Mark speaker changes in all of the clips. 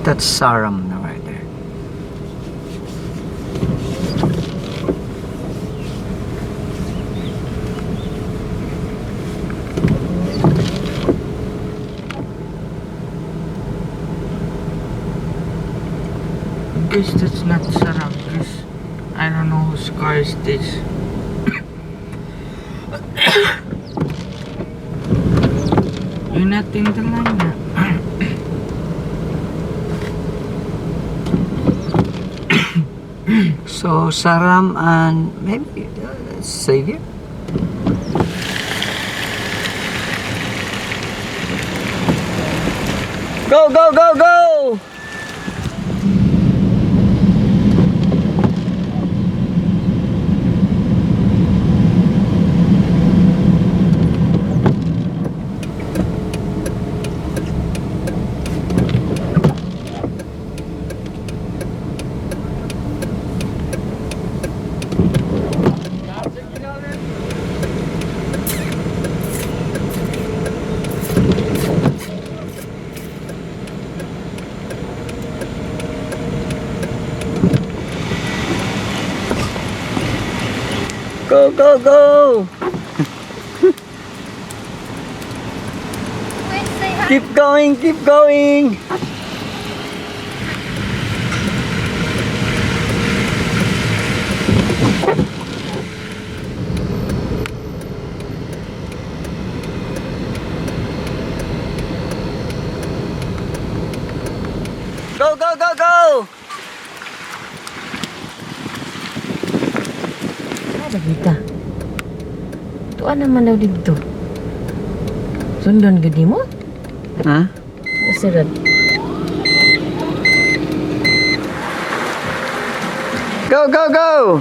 Speaker 1: That's Saram na right there. I guess that's not Saram because I don't know whose car is this. You're not in the line na. So Saram and maybe Savior. Go go go go! Go, go, go! Keep going, keep going! Go, go, go, go!
Speaker 2: Ada kita. Tuan naman daw dito. Sundon gadi mo?
Speaker 1: Huh?
Speaker 2: Masarap.
Speaker 1: Go, go, go!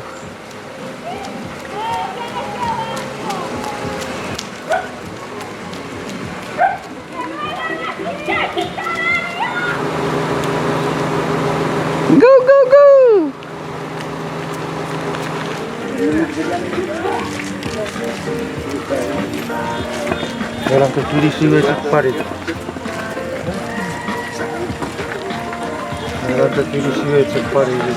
Speaker 1: Go, go, go!
Speaker 3: Dalam ke kiri siwa cepat itu. Dalam ke kiri siwa cepat itu.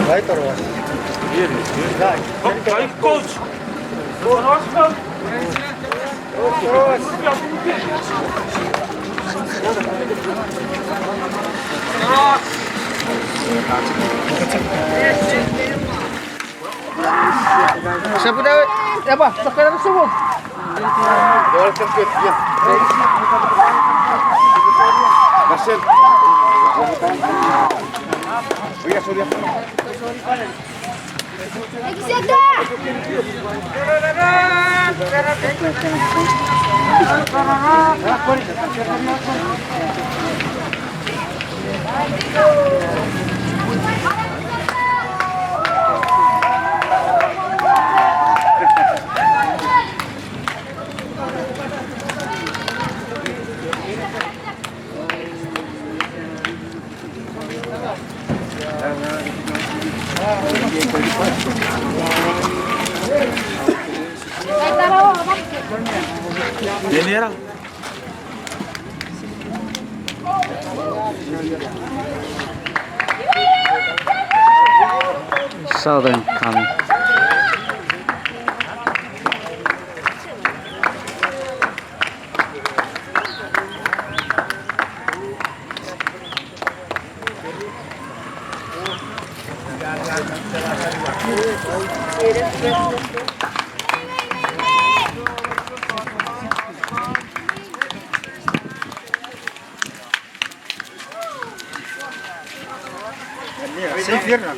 Speaker 3: Vai terus. Baik coach. Terus coach. Terus.
Speaker 1: Siapa dah? Apa? Sekarang semua.
Speaker 3: Gol terkejut ya. Gasel. Oiga, Soria.
Speaker 4: Lagi siapa?
Speaker 3: General.
Speaker 4: Southern coming.
Speaker 3: Safe here na.